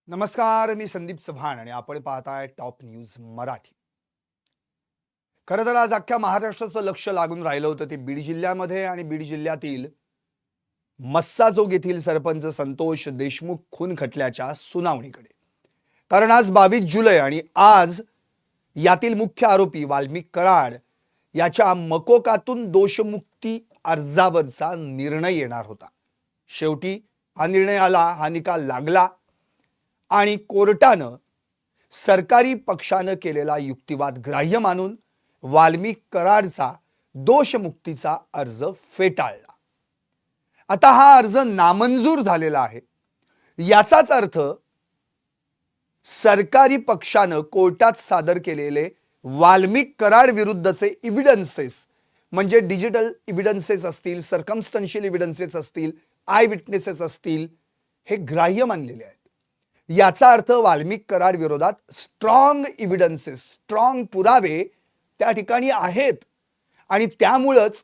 नमस्कार, मी संदीप चव्हाण आणि आपण पाहताय टॉप न्यूज मराठी. खरं तर आज अख्ख्या महाराष्ट्राचं लक्ष लागून राहिलं होतं ते बीड जिल्ह्यामध्ये आणि बीड जिल्ह्यातील मस्साजोग येथील सरपंच संतोष देशमुख खून खटल्याच्या सुनावणीकडे. कारण आज 22 जुलै आणि आज यातील मुख्य आरोपी वाल्मिक कराड याच्या मकोकातून दोषमुक्ती अर्जावरचा निर्णय येणार होता. शेवटी हा निर्णय आला, हा निकाल लागला आणि कोर्टानं सरकारी पक्षानं केलेला युक्तिवाद ग्राह्य मानून वाल्मिक कराडचा दोषमुक्तीचा अर्ज फेटाळला. आता हा अर्ज नामंजूर झालेला आहे. याचाच अर्थ सरकारी पक्षानं कोर्टात सादर केलेले वाल्मिक कराड विरुद्धचे एव्हिडन्सेस म्हणजे डिजिटल एव्हिडन्सेस असतील, सर्कमस्टन्शियल एव्हिडन्सेस असतील, आय विटनेसेस असतील, हे ग्राह्य मानलेले आहेत. याचा अर्थ वाल्मिक कराड विरोधात स्ट्रॉंग एव्हिडन्सेस, स्ट्रॉंग पुरावे त्या ठिकाणी आहेत आणि त्यामुळेच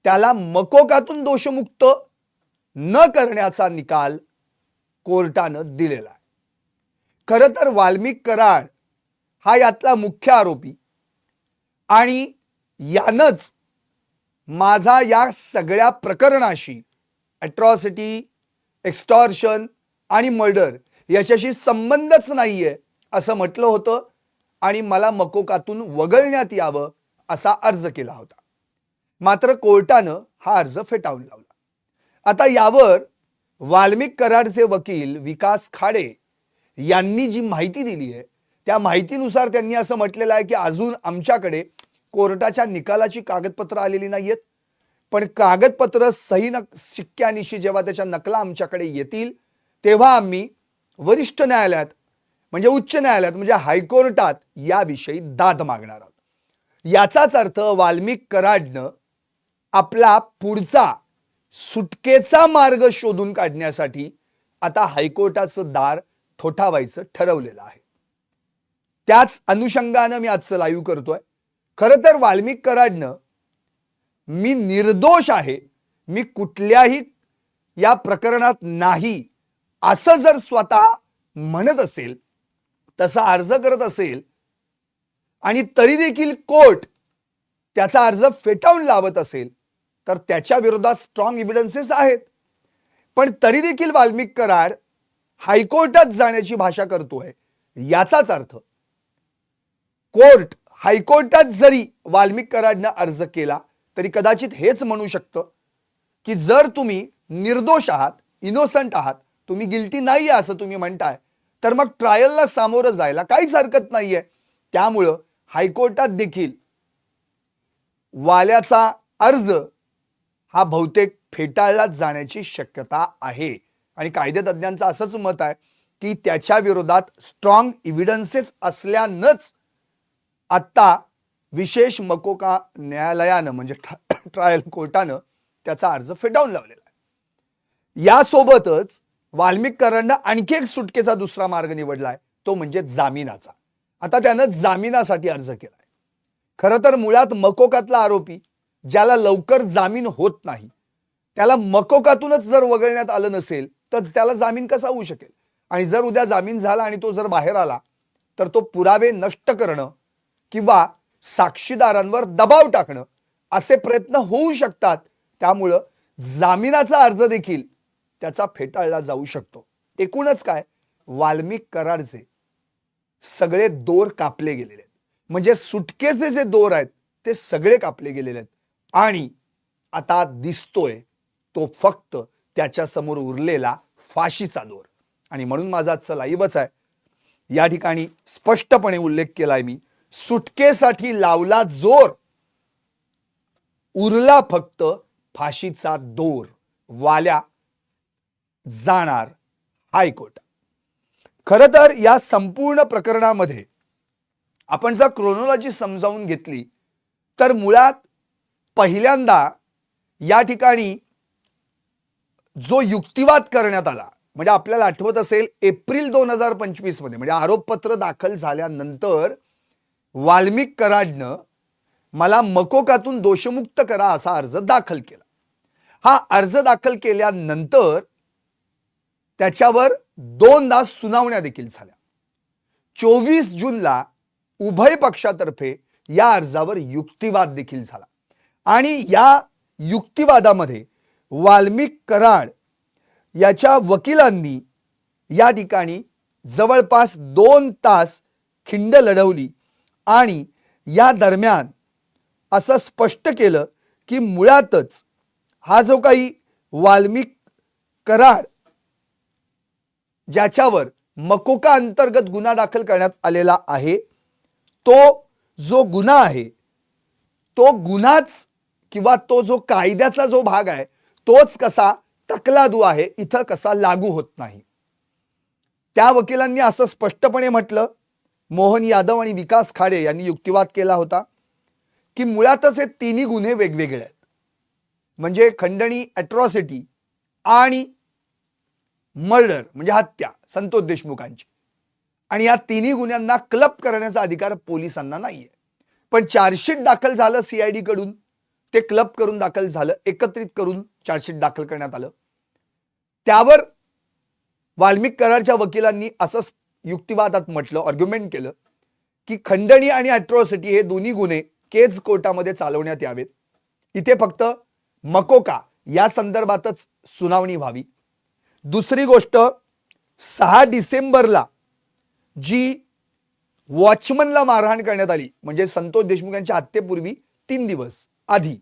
त्याला मकोकातून दोषमुक्त न करण्याचा निकाल कोर्टानं दिलेला आहे. खरं तर वाल्मिक कराड हा यातला मुख्य आरोपी आणि यानंच माझा या सगळ्या प्रकरणाशी अट्रॉसिटी, एक्स्टॉर्शन आणि मर्डर याच्याशी संबंधच नाहीये असं म्हटलं होतं आणि मला मकोकातून वगळण्यात यावं असा अर्ज केला होता. मात्र कोर्टानं हा अर्ज फेटाळून लावला. आता यावर वाल्मिक कराडचे वकील विकास खाडे यांनी जी माहिती दिली आहे त्या माहितीनुसार त्यांनी असं म्हटलेलं आहे की अजून आमच्याकडे कोर्टाच्या निकालाची कागदपत्र आलेली नाहीयेत, पण कागदपत्र सही शिक्क्यानिशी जेव्हा त्याच्या नकला आमच्याकडे येतील तेव्हा आम्ही वरिष्ठ न्यायालयात म्हणजे उच्च न्यायालयात म्हणजे हायकोर्टात याविषयी दाद मागणार आहोत. याचाच अर्थ वाल्मिक कराडनं आपला पुढचा सुटकेचा मार्ग शोधून काढण्यासाठी आता हायकोर्टाचं दार ठोठावायचं ठरवलेलं आहे. त्याच अनुषंगानं मी आजचं लाईव्ह करतोय. खरं तर वाल्मिक कराडनं मी निर्दोष आहे, मी कुठल्याही या प्रकरणात नाही असं जर स्वतः म्हणत असेल, तसा अर्ज करत असेल आणि तरी देखील कोर्ट त्याचा अर्ज फेटाळून लावत असेल तर त्याच्या विरोधात स्ट्रॉंग एव्हिडन्सेस आहेत. पण तरी देखील वाल्मिक कराड हायकोर्टात जाण्याची भाषा करतोय. याचाच अर्थ कोर्ट हायकोर्टात जरी वाल्मिक कराडनं अर्ज केला तरी कदाचित हेच म्हणू शकतं की जर तुम्ही निर्दोष आहात, इनोसंट आहात, तुम्ही गिल्टी नाहीये असं तुम्ही म्हणताय, तर मग ट्रायलला सामोरं जायला काहीच हरकत नाहीये. त्यामुळं हायकोर्टात देखील वाल्याचा अर्ज हा बहुतेक फेटाळलाच जाण्याची शक्यता आहे आणि कायदेतज्ञांचं असंच मत आहे की त्याच्या विरोधात स्ट्रॉंग एव्हिडन्सेस असल्यानंच आता विशेष मकोका न्यायालयानं म्हणजे ट्रायल कोर्टानं त्याचा अर्ज फेटाळून लावलेला आहे. यासोबतच वाल्मिक कराडनं आणखी एक सुटकेचा दुसरा मार्ग निवडलाय, तो म्हणजे जामिनाचा. आता त्यानं जामिनासाठी अर्ज केलाय. खरं तर मुळात मकोकातला आरोपी ज्याला लवकर जामीन होत नाही त्याला मकोकातूनच जर वगळण्यात आलं नसेल तर त्याला जामीन कसा होऊ शकेल? आणि जर उद्या जामीन झाला आणि तो जर बाहेर आला तर तो पुरावे नष्ट करणं किंवा साक्षीदारांवर दबाव टाकणं असे प्रयत्न होऊ शकतात. त्यामुळं जामिनाचा अर्ज देखील त्याचा फेटाळला जाऊ शकतो. एकूणच काय, वाल्मिक कराडचे सगळे दोर कापले गेलेले आहेत, म्हणजे सुटकेचे जे दोर आहेत ते सगळे कापले गेलेले आहेत आणि आता दिसतोय तो फक्त त्याच्या समोर उरलेला फाशीचा दोर. आणि म्हणून माझा आजचा लाईव्हच आहे. या ठिकाणी स्पष्टपणे उल्लेख केलाय मी, सुटकेसाठी लावला जोर, उरला फक्त फाशीचा दोर. वाल्या जाणार हायकोर्टात. खरं तर या संपूर्ण प्रकरणामध्ये आपण जर क्रोनॉलॉजी समजावून घेतली तर मुळात पहिल्यांदा या ठिकाणी जो युक्तिवाद करण्यात आला म्हणजे आपल्याला आठवत असेल एप्रिल 2025 मध्ये म्हणजे आरोपपत्र दाखल झाल्यानंतर वाल्मिक कराडनं मला मकोकातून दोषमुक्त करा असा अर्ज दाखल केला. हा अर्ज दाखल केल्यानंतर त्याच्यावर दोनदा सुनावण्या देखील झाल्या. 24 जूनला उभय पक्षातर्फे या अर्जावर युक्तिवाद देखील झाला आणि या युक्तिवादामध्ये वाल्मिक कराड याच्या वकिलांनी या ठिकाणी जवळपास 2 तास खिंड लढवली आणि या दरम्यान असं स्पष्ट केलं की मुळातच हा जो काही वाल्मिक कराड ज्याच्यावर मकोका अंतर्गत गुन्हा दाखल करण्यात आलेला आहे, तो जो गुन्हा आहे तो गुन्हाच किंवा तो जो कायद्याचा जो भाग आहे तोच कसा तकलादू आहे, इथं कसा लागू होत नाही. त्या वकिलांनी असं स्पष्टपणे म्हटलं, मोहन यादव आणि विकास खाडे यांनी युक्तिवाद केला होता की मुळातच हे तिन्ही गुन्हे वेगवेगळे आहेत. म्हणजे खंडणी, अॅट्रॉसिटी आणि मर्डर म्हणजे हत्या संतोष देशमुखांची, आणि या तिन्ही गुन्ह्यांना क्लब करण्याचा अधिकार पोलिसांना नाहीये. पण चार्जशीट दाखल झालं सीआयडी कडून, ते क्लब करून दाखल झालं, एकत्रित करून चार्जशीट दाखल करण्यात आलं. त्यावर वाल्मिक कराडच्या वकिलांनी असं युक्तिवादात म्हटलं, आर्ग्युमेंट केलं की खंडणी आणि अॅट्रॉसिटी हे दोन्ही गुन्हे केज कोर्टामध्ये चालवण्यात यावेत. इथे फक्त मकोका या संदर्भातच सुनावणी व्हावी. दुसरी गोष्ट, 6 डिसेंबरला जी वॉचमनला मारहाण करण्यात आली, म्हणजे संतोष देशमुख यांच्या हत्येपूर्वी 3 दिवस आधी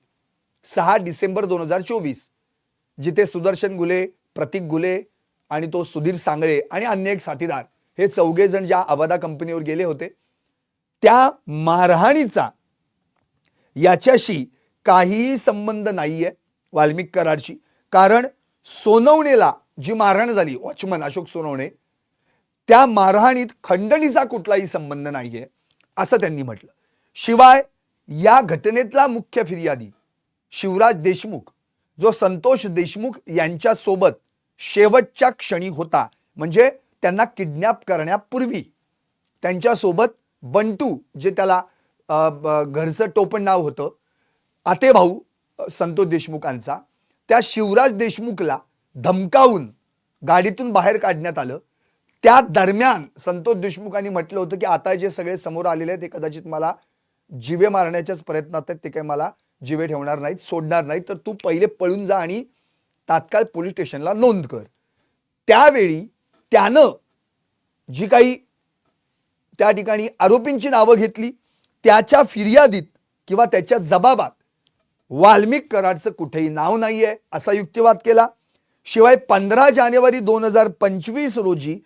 6 डिसेंबर 2024, जिथे सुदर्शन गुले, प्रतीक गुले आणि तो सुधीर सांगळे आणि अन्य एक साथीदार हे 4 जण ज्या अवादा कंपनीवर गेले होते, त्या मारहाणीचा याच्याशी काहीही संबंध नाहीये वाल्मिक कराडशी. कारण सोनवणेला जी मारहाण झाली, वॉचमन अशोक सोनवणे, त्या मारहाणीत खंडणीचा कुठलाही संबंध नाहीये असं त्यांनी म्हटलं. शिवाय या घटनेतला मुख्य फिर्यादी शिवराज देशमुख, जो संतोष देशमुख यांच्या सोबत शेवटच्या क्षणी होता, म्हणजे त्यांना किडनॅप करण्यापूर्वी त्यांच्या सोबत बंटू, जे त्याला घरचं टोपण नाव होतं, आतेभाऊ संतोष देशमुखांचा, त्या शिवराज देशमुखला धमकावून गाडीतून बाहेर काढण्यात आलं. त्या दरम्यान संतोष देशमुखांनी म्हटलं होतं की आता जे सगळे समोर आलेले आहेत ते कदाचित मला जीवे मारण्याच्याच प्रयत्नात आहेत, ते काही मला जीवे ठेवणार नाहीत, सोडणार नाहीत, तर तू पहिले पळून जा आणि तात्काळ पोलीस स्टेशनला नोंद कर. त्यावेळी त्यानं जी काही त्या ठिकाणी आरोपींची नावं घेतली, त्याच्या फिर्यादीत किंवा त्याच्या जबाबात वाल्मिक कराडचं कुठेही नाव नाहीये असा युक्तिवाद केला. शिवाय 15 जानेवारी 2025 रोजी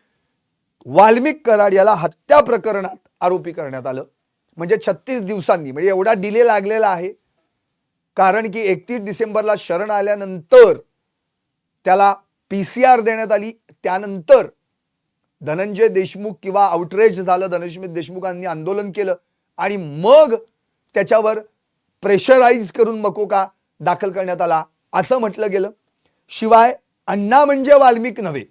वाल्मिक कराड याला हत्या प्रकरणात आरोपी करण्यात आलं. म्हणजे 36 दिवसांनी, म्हणजे एवढा डिले लागलेला आहे. कारण की 31 डिसेंबरला शरण आल्यानंतर त्याला PCR देण्यात आली. त्यानंतर धनंजय देशमुख किंवा आउटरेज झालं, धनंजय देशमुखांनी आंदोलन केलं आणि मग त्याच्यावर प्रेशराईज करून मकोका दाखल करण्यात आला असं म्हटलं गेलं. शिवाय अण्णा म्हणजे वाल्मिक नव्हे,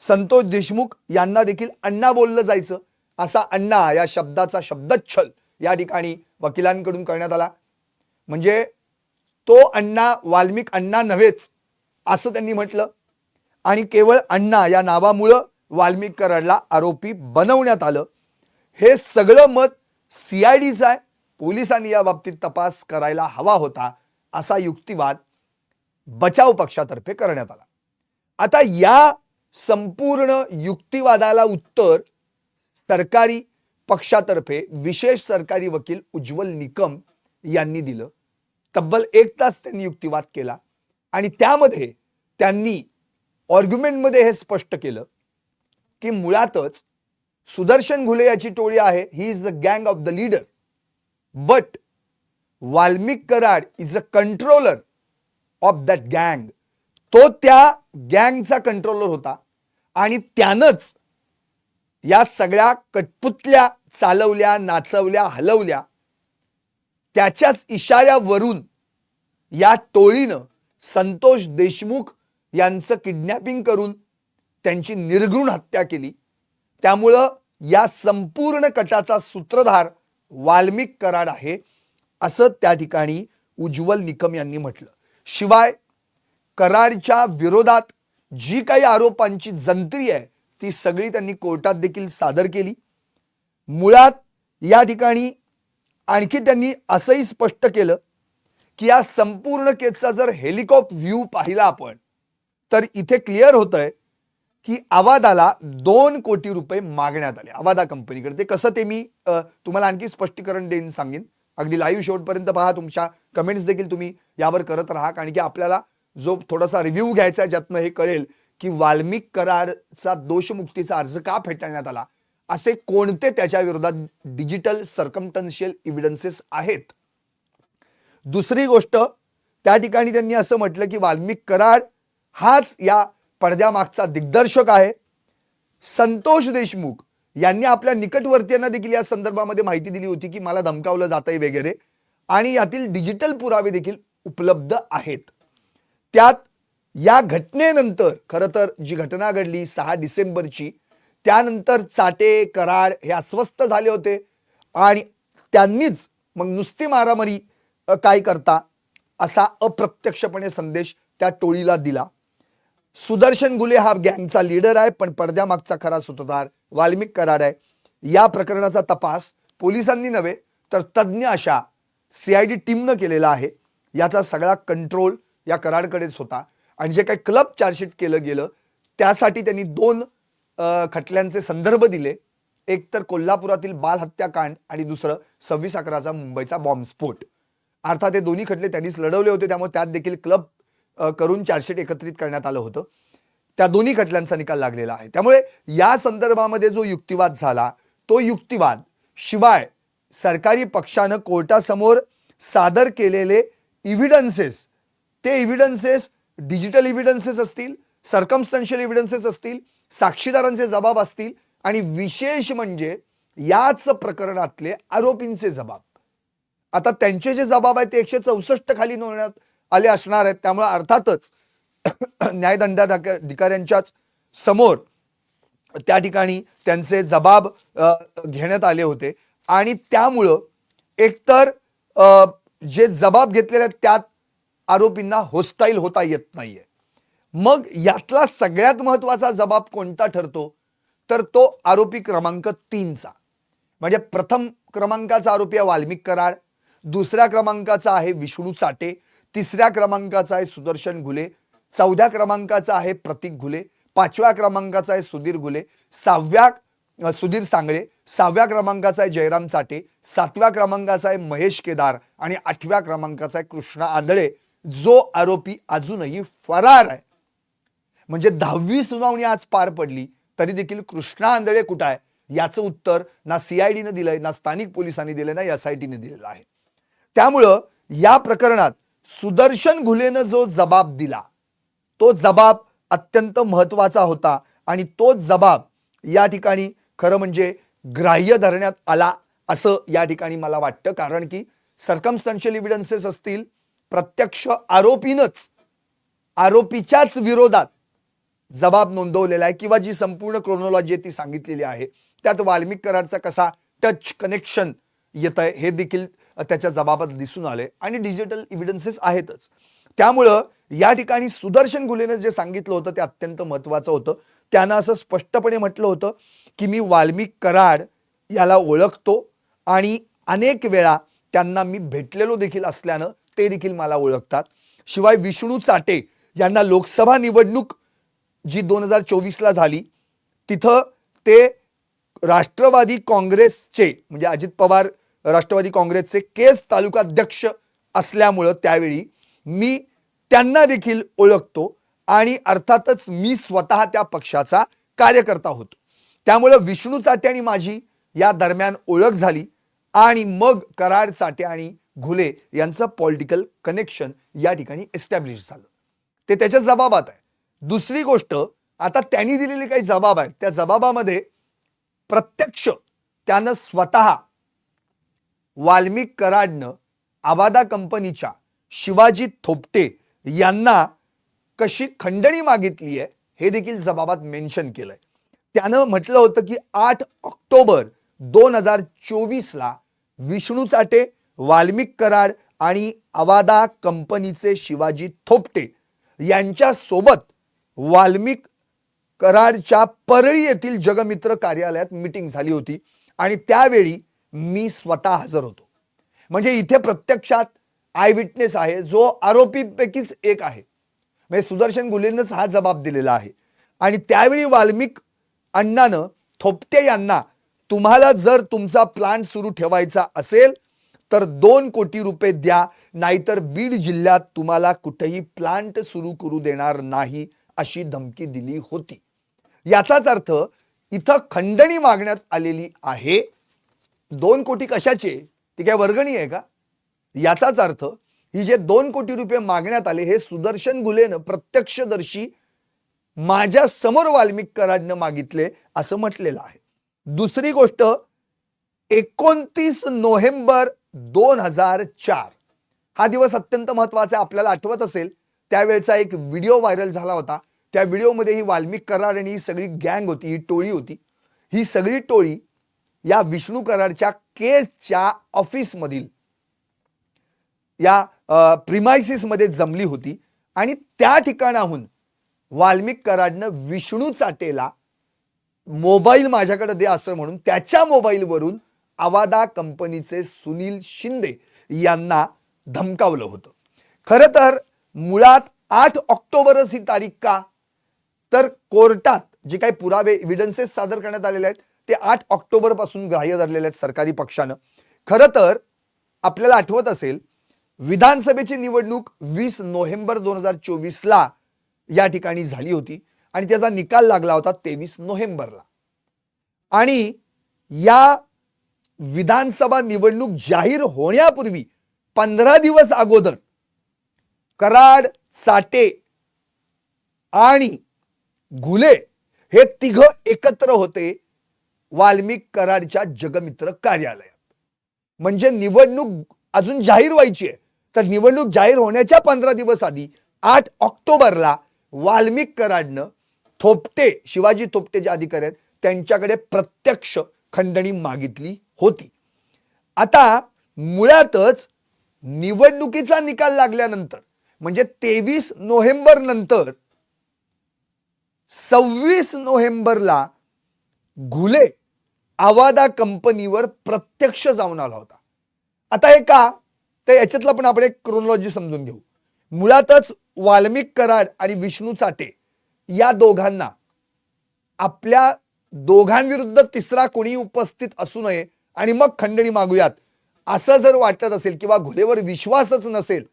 संतोष देशमुख यांना देखील अण्णा बोललं जायचं, असा अण्णा या शब्दाचा शब्दच्छल या ठिकाणी वकिलांकडून करण्यात आला. म्हणजे तो अण्णा वाल्मिक अण्णा नव्हेच असं त्यांनी म्हटलं आणि केवळ अण्णा या नावामुळं वाल्मिक कराडला आरोपी बनवण्यात आलं. हे सगळं मत सीआयडीचं आहे, पोलिसांनी या बाबतीत तपास करायला हवा होता असा युक्तिवाद बचाव पक्षातर्फे करण्यात आला. आता या संपूर्ण युक्तिवादाला उत्तर सरकारी पक्षातर्फे विशेष सरकारी वकील उज्ज्वल निकम यांनी दिलं. तब्बल 1 तास त्यांनी युक्तिवाद केला आणि त्यामध्ये त्यांनी आर्ग्युमेंटमध्ये हे स्पष्ट केलं की मुळातच सुदर्शन घुले याची टोळी आहे, ही इज द गँग of the leader, but Valmik Karad is a controller of that गँग. तो त्या गँगचा कंट्रोलर होता आणि त्यानंच या सगळ्या कटपुतल्या चालवल्या, नाचवल्या, हलवल्या. त्याच्याच इशाऱ्यावरून या टोळीनं संतोष देशमुख यांचं किडनॅपिंग करून त्यांची निर्घृण हत्या केली. त्यामुळं या संपूर्ण कटाचा सूत्रधार वाल्मिक कराड आहे असं त्या ठिकाणी उज्ज्वल निकम यांनी म्हटलं. शिवाय कराडच्या विरोधात जी काही आरोपांची जंत्री आहे ती सगळी त्यांनी कोर्टात देखील सादर केली. मुळात या ठिकाणी आणखी त्यांनी असंही स्पष्ट केलं की या संपूर्ण केसचा जर हेलिकॉप्टर व्ह्यू पाहिला आपण तर इथे क्लिअर होतंय की अवादाला 2 कोटी रुपये मागण्यात आले अवादा कंपनीकडे. ते कसं ते मी तुम्हाला आणखी स्पष्टीकरण देईन सांगेन. अगदी लाईव्ह शेवटपर्यंत पहा. तुमच्या कमेंट्स देखील तुम्ही यावर करत राहा, कारण की आपल्याला जो थोडासा रिव्ह्यू घ्यायचा आहे ज्यातनं हे कळेल की वाल्मिक कराडचा दोषमुक्तीचा अर्ज का फेटाळण्यात आला, असे कोणते त्याच्या विरोधात डिजिटल सर्कमस्टन्शियल एव्हिडन्सेस आहेत. दुसरी गोष्ट, त्या ठिकाणी त्यांनी असं म्हटलं की वाल्मिक कराड हाच या पडद्यामागचा दिग्दर्शक आहे. संतोष देशमुख यांनी आपल्या निकटवर्तीयांना देखील या संदर्भामध्ये माहिती दिली होती की मला धमकावलं जातंय वगैरे, आणि यातील डिजिटल पुरावे देखील उपलब्ध आहेत. त्यात या घटनेनंतर खरं तर जी घटना घडली 6 डिसेंबरची, त्यानंतर चाटे कराड हे अस्वस्थ झाले होते आणि त्यांनीच मग नुसती मारामारी काय करता असा अप्रत्यक्षपणे संदेश त्या टोळीला दिला. सुदर्शन घुले हा गँगचा लीडर आहे, पण पडद्यामागचा खरा सूत्रधार वाल्मिक कराड आहे. या प्रकरणाचा तपास पोलिसांनी नव्हे तर तज्ज्ञ अशा CID टीमनं केलेला आहे. याचा सगळा कंट्रोल या कराडकडेच होता आणि जे काही क्लब चार्जशीट केलं गेलं त्यासाठी त्यांनी 2 खटल्यांचे संदर्भ दिले. एक तर कोल्हापुरातील बाल हत्याकांड आणि दुसरं 26/11चा मुंबईचा बॉम्बस्फोट. अर्थात हे दोन्ही खटले त्यांनीच लढवले होते, त्यामुळे त्यात देखील क्लब करून चार्जशीट एकत्रित करण्यात आलं होतं. त्या दोन्ही खटल्यांचा निकाल लागलेला आहे. त्यामुळे या संदर्भामध्ये जो युक्तिवाद झाला तो युक्तिवाद शिवाय सरकारी पक्षानं कोर्टासमोर सादर केलेले इव्हिडन्सेस, ते इव्हिडन्सेस डिजिटल इव्हिडन्सेस असतील, सर्कमस्टन्शियल एव्हिडन्सेस असतील, साक्षीदारांचे जबाब असतील आणि विशेष म्हणजे याच प्रकरणातले आरोपींचे जबाब. आता त्यांचे जे जबाब आहेत ते 164 खाली नोंदवण्यात आले असणार आहेत. त्यामुळे अर्थातच न्यायदंडाधिकाऱ्यांच्याच समोर त्या ठिकाणी त्यांचे जबाब घेण्यात आले होते आणि त्यामुळं एकतर जे जबाब घेतलेले आहेत त्यात आरोपींना होस्टाईल होता येत नाहीये. मग यातला सगळ्यात महत्वाचा जबाब कोणता ठरतो तर तो आरोपी क्रमांक 3चा. म्हणजे प्रथम क्रमांकाचा आरोपी आहे वाल्मिक कराड, दुसऱ्या क्रमांकाचा आहे विष्णू चाटे, तिसऱ्या क्रमांकाचा आहे सुदर्शन घुले, 4थ्या क्रमांकाचा आहे प्रतीक घुले, 5व्या क्रमांकाचा आहे सुधीर घुले, सुधीर सांगळे, 6व्या क्रमांकाचा आहे जयराम चाटे, 7व्या क्रमांकाचा आहे महेश केदार आणि 8व्या क्रमांकाचा आहे कृष्णा आंधळे, जो आरोपी अजूनही फरार आहे. म्हणजे 10वी सुनावणी आज पार पडली तरी देखील कृष्णा आंधळे कुठं आहे याचं उत्तर ना CID ने दिलंय, ना स्थानिक पोलिसांनी दिलंय, ना SIT ने दिलेलं आहे. त्यामुळं या प्रकरणात सुदर्शन घुलेनं जो जबाब दिला तो जबाब अत्यंत महत्वाचा होता आणि तो जबाब या ठिकाणी खरं म्हणजे ग्राह्य धरण्यात आला असं या ठिकाणी मला वाटतं. कारण की सर्कमस्टन्शियल एव्हिडन्सेस असतील, प्रत्यक्ष आरोपीनंच आरोपीच्याच विरोधात जबाब नोंदवलेला आहे किंवा जी संपूर्ण क्रोनॉलॉजी ती सांगितलेली आहे. त्यात वाल्मिक कराडचा कसा टच कनेक्शन येत आहे हे देखील त्याच्या जबाबात दिसून आले आणि डिजिटल एव्हिडन्सेस आहेतच. त्यामुळं या ठिकाणी सुदर्शन घुलेनं जे सांगितलं होतं ते अत्यंत महत्वाचं होतं. त्यानं असं स्पष्टपणे म्हटलं होतं की मी वाल्मिक कराड याला ओळखतो आणि अनेक वेळा त्यांना मी भेटलेलो देखील असल्यानं ते देखील मला ओळखतात. शिवाय विष्णू चाटे यांना लोकसभा निवडणूक जी 2024ला झाली तिथं ते राष्ट्रवादी काँग्रेसचे म्हणजे अजित पवार राष्ट्रवादी काँग्रेसचे केस तालुका अध्यक्ष असल्यामुळं त्यावेळी मी त्यांना देखील ओळखतो आणि अर्थातच मी स्वतः त्या पक्षाचा कार्यकर्ता होतो. त्यामुळे विष्णू चाटे आणि माझी या दरम्यान ओळख झाली आणि मग कराड चाटे आणि घुले यांचं पॉलिटिकल कनेक्शन या ठिकाणी एस्टॅब्लिश झालं. ते त्याच्या जबाबात आहे. दुसरी गोष्ट, आता त्यांनी दिलेले काही जबाब आहेत त्या जबाबामध्ये प्रत्यक्ष त्यानं स्वतः वाल्मिक कराडनं अवादा कंपनीच्या शिवाजी थोपटे यांना कशी खंडणी मागितली आहे हे देखील जबाबात मेन्शन केलंय. त्यानं म्हटलं होतं की 8 ऑक्टोबर 2024ला विष्णू चाटे, वाल्मिक कराड आणि अवादा कंपनीचे शिवाजी थोपटे यांच्या सोबत वाल्मिक कराडच्या परळी येथील जगमित्र कार्यालयात मीटिंग झाली होती आणि त्यावेळी मी स्वतः हजर होतो. म्हणजे इथे प्रत्यक्षात आय विटनेस आहे, जो आरोपीपैकीच एक आहे. म्हणजे सुदर्शन गुलेनंच हा जबाब दिलेला आहे. आणि त्यावेळी वाल्मिक अण्णानं थोपटे यांना, तुम्हाला जर तुमचा प्लांट सुरू ठेवायचा असेल तर 2 कोटी रुपये द्या, नाहीतर बीड जिल्ह्यात तुम्हाला कुठेही प्लांट सुरू करू देणार नाही, अशी धमकी दिली होती. याचाच अर्थ इथं खंडणी मागण्यात आलेली आहे. 2 कोटी कशाचे? ती काय वर्गणी आहे का? याचाच अर्थ ही जे 2 कोटी रुपये मागण्यात आले हे सुदर्शन गुलेनं प्रत्यक्षदर्शी माझ्या समोर वाल्मिक कराडनं मागितले असं म्हटलेलं आहे. दुसरी गोष्ट, 29 नोव्हेंबर 2004 हा दिवस अत्यंत महत्त्वाचा आहे. आपल्याला आठवत असेल त्यावेळचा एक व्हिडिओ व्हायरल झाला होता. त्या व्हिडिओमध्ये ही वाल्मिक कराड आणि ही सगळी गँग होती, ही टोळी होती. ही सगळी टोळी या विष्णू कराडच्या केसच्या ऑफिसमधील या प्रिमायसिस मध्ये जमली होती आणि त्या ठिकाणाहून वाल्मिक कराडनं विष्णू चाटेला मोबाईल माझ्याकडे दे असं म्हणून त्याच्या मोबाईलवरून आवादा कंपनीचे सुनील शिंदे यांना धमकावलं होतं. खरं तर मुळात 8 ऑक्टोबरच ही तारीख का? तर कोर्टात जे काही पुरावे एव्हिडन्सेस सादर करण्यात आलेले आहेत ते 8 ऑक्टोबर पासून ग्राह्य धरलेले आहेत सरकारी पक्षानं. खरं तर आपल्याला आठवत असेल विधानसभेची निवडणूक 20 नोव्हेंबर 2024 ला या ठिकाणी झाली होती आणि त्याचा निकाल लागला होता 23 नोव्हेंबरला. आणि या विधानसभा निवडणूक जाहीर होण्यापूर्वी 15 दिवस अगोदर कराड, चाटे आणि घुले हे तिघ एकत्र होते वाल्मिक कराडच्या जगमित्र कार्यालयात. म्हणजे निवडणूक अजून जाहीर व्हायची आहे, तर निवडणूक जाहीर होण्याच्या 15 दिवस आधी 8 ऑक्टोबरला वाल्मिक कराडनं थोपटे, शिवाजी थोपटे जे अधिकारी आहेत त्यांच्याकडे प्रत्यक्ष खंडणी मागितली होती. आता मुळातच निवडणुकीचा निकाल लागल्यानंतर म्हणजे 23 नोव्हेंबर नंतर 26 नोव्हेंबरला घुले आवादा कंपनीवर प्रत्यक्ष जाऊन आला होता. आता हे का? तर याच्यातला पण आपण एक क्रोनॉलॉजी समजून घेऊ. मुळातच वाल्मिक कराड आणि विष्णू चाटे या दोघांना आपल्या दोघांविरुद्ध तिसरा कोणी उपस्थित असू नये आणि मग खंडणी मागूयात असं जर वाटत असेल किंवा घुलेवर विश्वासच नसेल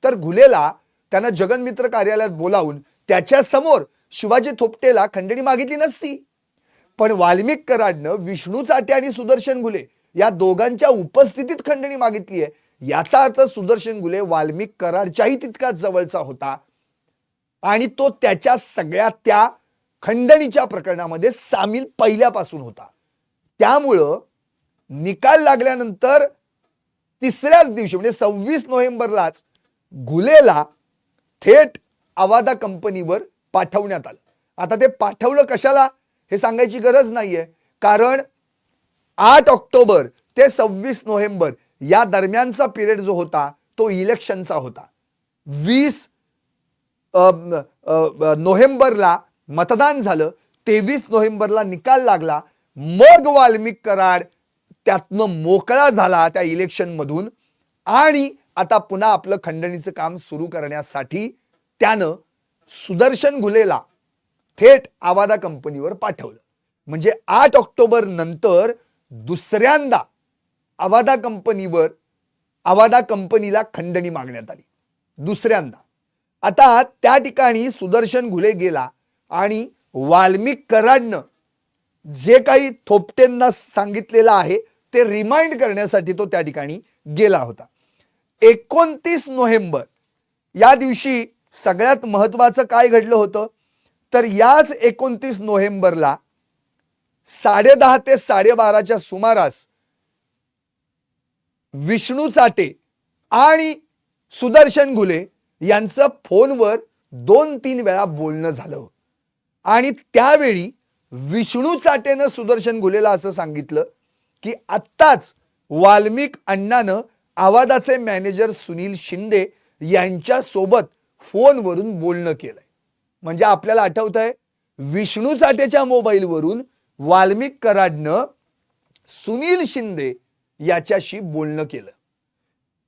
तर घुलेला त्यांना जगमित्र कार्यालयात बोलावून त्याच्या समोर शिवाजी थोपटेला खंडणी मागितली नसती. पण वाल्मिक कराडनं विष्णू चाटे आणि सुदर्शन घुले या दोघांच्या उपस्थितीत खंडणी मागितली आहे. याचा अर्थ सुदर्शन घुले वाल्मिक कराडच्याही तितकाच जवळचा होता आणि तो त्याच्या सगळ्या त्या खंडणीच्या प्रकरणामध्ये सामील पहिल्यापासून होता. त्यामुळं निकाल लागल्यानंतर तिसऱ्याच दिवशी म्हणजे 26 नोव्हेंबरलाच घुलेला थेट आवादा कंपनीवर पाठवण्यात आलं. आता ते पाठवलं कशाला हे सांगायची गरज नाहीये, कारण 8 ऑक्टोबर ते 26 नोव्हेंबर या दरम्यानचा पिरियड जो होता तो इलेक्शनचा होता. 20 नोव्हेंबरला मतदान झालं, 23 नोव्हेंबरला निकाल लागला. मग वाल्मिक कराड त्यातनं मोकळा झाला त्या इलेक्शन मधून आणि आता पुन्हा आपलं खंडणीचं काम सुरू करण्यासाठी त्यानं सुदर्शन घुलेला थेट आवादा कंपनीवर पाठवलं. म्हणजे 8 ऑक्टोबर नंतर दुसऱ्यांदा आवादा कंपनीला खंडणी मागण्यात आली. दुसऱ्यांदा. आता त्या ठिकाणी सुदर्शन घुले गेला आणि वाल्मिक कराडनं जे काही थोपटेंना सांगितलेलं आहे ते रिमाइंड करण्यासाठी तो त्या ठिकाणी गेला होता. 29 नोव्हेंबर या दिवशी सगळ्यात महत्त्वाचं काय घडलं होतं तर याच 29 नोव्हेंबरला 10:30 ते 12:30च्या सुमारास विष्णू चाटे आणि सुदर्शन घुले यांचं फोनवर 2-3 वेळा बोलणं झालं आणि त्यावेळी विष्णू चाटेनं सुदर्शन घुलेला असं सांगितलं की आत्ताच वाल्मिक अण्णानं आवादाचे मॅनेजर सुनील शिंदे यांच्या सोबत फोनवरून बोलणं केलंय. म्हणजे आपल्याला आठवतंय विष्णू चाटेच्या मोबाईलवरून वाल्मिक कराडनं सुनील शिंदे याच्याशी बोलणं केलं.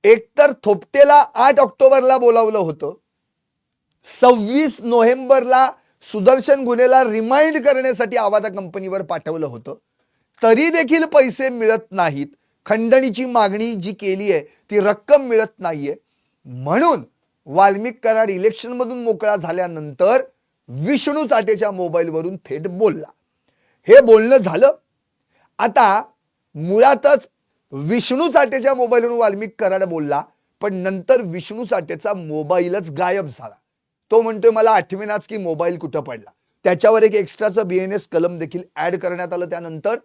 एकतर थोपटेला 8 ऑक्टोबरला बोलावलं होतं, 26 नोव्हेंबरला सुदर्शन घुलेला रिमाइंड करण्यासाठी आवादा कंपनीवर पाठवलं होतं, तरी देखील पैसे मिळत नाहीत. खंडणीची मागणी जी केली आहे ती रक्कम मिळत नाहीये. म्हणून वाल्मिक कराड इलेक्शनमधून मोकळा झाल्यानंतर विष्णू चाटेच्या मोबाईलवरून थेट बोलला. हे बोलणं झालं. आता मुळातच विष्णू चाटेच्या मोबाईलवरून वाल्मिक कराड बोलला, पण नंतर विष्णू चाटेचा मोबाईलच गायब झाला. तो म्हणतोय मला आठवेनाच की मोबाईल कुठं पडला. त्याच्यावर एक एक्स्ट्राचं BNS कलम देखील ऍड करण्यात आलं. त्यानंतर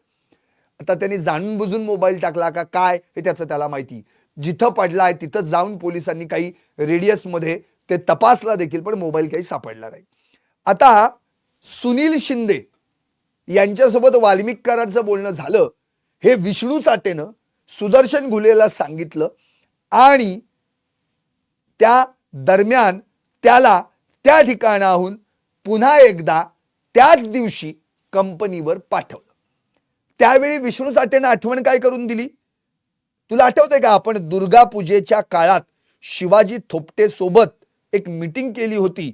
आता त्यांनी जाणून बुजून मोबाईल टाकला का काय हे त्याचं त्याला माहिती. जिथं पडलाय तिथं जाऊन पोलिसांनी काही रेडियसमध्ये ते तपासला देखील, पण मोबाईल काही सापडला नाही. आता सुनील शिंदे यांच्यासोबत वाल्मिक कराडचं बोलणं झालं हे विष्णू चाटेनं सुदर्शन घुलेला सांगितलं आणि त्या दरम्यान त्याला त्या ठिकाणाहून पुन्हा एकदा त्याच दिवशी कंपनीवर पाठवलं. त्यावेळी विष्णू चाटेनं आठवण काय करून दिली तुला आठवतंय का? आपण दुर्गा पूजेच्या काळात शिवाजी थोपटे सोबत एक मीटिंग केली होती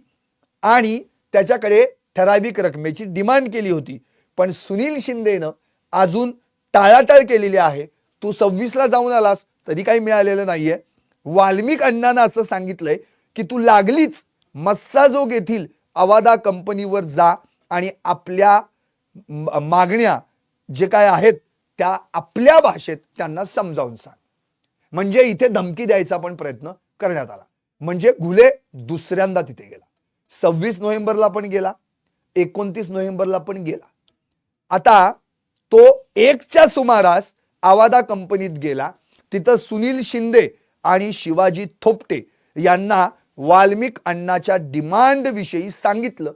आणि त्याच्याकडे ठराविक रकमेची डिमांड केली होती, पण सुनील शिंदेनं अजून टाळाटाळ केलेली आहे. तू 26ला जाऊन आलास तरी काही मिळालेलं नाहीये. वाल्मिक अण्णांना असं सांगितलंय की तू लागलीच मस्साजोग येथील आवादा कंपनीवर जा आणि आपल्या मागण्या जे काय आहेत त्या आपल्या भाषेत त्यांना समजावून सांग. म्हणजे इथे धमकी द्यायचा पण प्रयत्न करण्यात आला. म्हणजे घुले दुसऱ्यांदा तिथे गेला. 26 नोव्हेंबरला पण गेला, 29 नोव्हेंबरला पण गेला. आता तो 1च्या सुमारास आवादा कंपनीत गेला. तिथं सुनील शिंदे आणि शिवाजी थोपटे यांना वाल्मिक अण्णाच्या डिमांड विषयी सांगितलं.